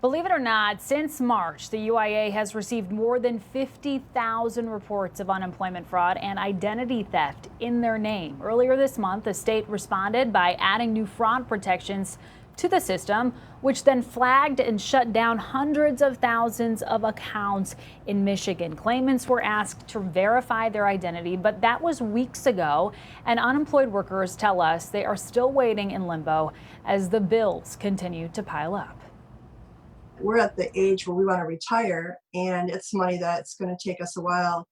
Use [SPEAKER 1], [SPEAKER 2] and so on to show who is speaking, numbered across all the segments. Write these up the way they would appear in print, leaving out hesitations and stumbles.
[SPEAKER 1] Believe it or not, since March, the UIA has received more than 50,000 reports of unemployment fraud and identity theft in their name. Earlier this month, the state responded by adding new fraud protections to the system, which then flagged and shut down hundreds of thousands of accounts in Michigan. Claimants were asked to verify their identity, but that was weeks ago, and unemployed workers tell us they are still waiting in limbo as the bills continue to pile up.
[SPEAKER 2] We're at the age where we want to retire, and it's money that's going to take us a while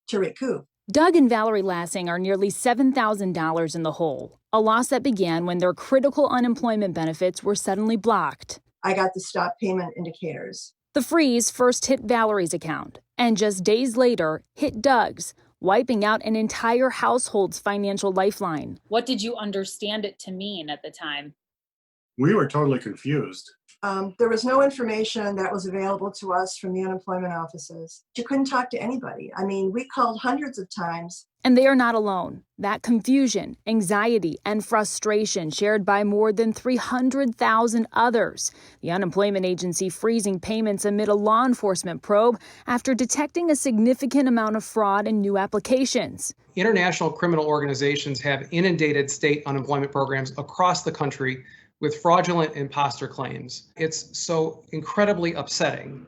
[SPEAKER 2] to recoup.
[SPEAKER 1] Doug and Valerie Lassing are nearly $7,000 in the hole, a loss that began when their critical unemployment benefits were suddenly blocked.
[SPEAKER 2] I got the stop payment indicators.
[SPEAKER 1] The freeze first hit Valerie's account, and just days later hit Doug's, wiping out an entire household's financial lifeline.
[SPEAKER 3] What did you understand it to mean at the time?
[SPEAKER 4] We were totally confused.
[SPEAKER 2] There was no information that was available to us from the unemployment offices. You couldn't talk to anybody. I mean, we called hundreds of times.
[SPEAKER 1] And they are not alone. That confusion, anxiety, and frustration shared by more than 300,000 others. The unemployment agency freezing payments amid a law enforcement probe after detecting a significant amount of fraud in new applications.
[SPEAKER 5] International criminal organizations have inundated state unemployment programs across the country with fraudulent imposter claims. It's so incredibly upsetting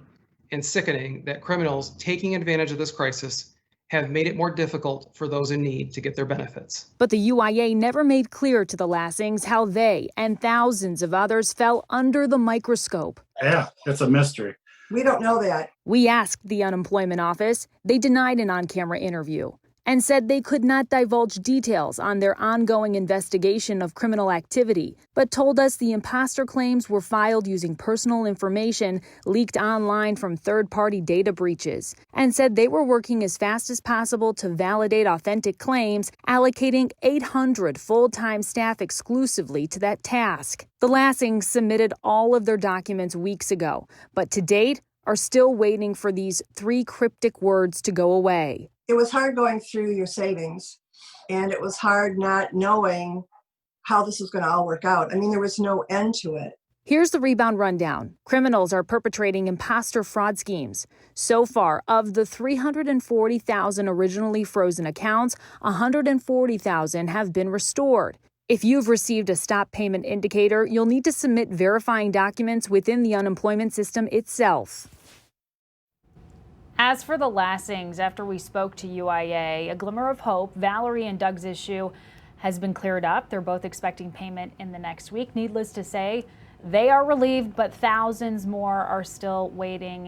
[SPEAKER 5] and sickening that criminals taking advantage of this crisis have made it more difficult for those in need to get their benefits.
[SPEAKER 1] But the UIA never made clear to the Lassings how they and thousands of others fell under the microscope.
[SPEAKER 4] Yeah, it's a mystery.
[SPEAKER 2] We don't know that.
[SPEAKER 1] We asked the unemployment office. They denied an on-camera interview and said they could not divulge details on their ongoing investigation of criminal activity, but told us the imposter claims were filed using personal information leaked online from third-party data breaches, and said they were working as fast as possible to validate authentic claims, allocating 800 full-time staff exclusively to that task. The Lassings submitted all of their documents weeks ago, but to date are still waiting for these 3 cryptic words to go away.
[SPEAKER 2] It was hard going through your savings, and it was hard not knowing how this was going to all work out. I mean, there was no end to it.
[SPEAKER 1] Here's the Rebound rundown. Criminals are perpetrating imposter fraud schemes. So far, of the 340,000 originally frozen accounts, 140,000 have been restored. If you've received a stop payment indicator, you'll need to submit verifying documents within the unemployment system itself. As for the Lassings, after we spoke to UIA, a glimmer of hope. Valerie and Doug's issue has been cleared up. They're both expecting payment in the next week. Needless to say, they are relieved, but thousands more are still waiting.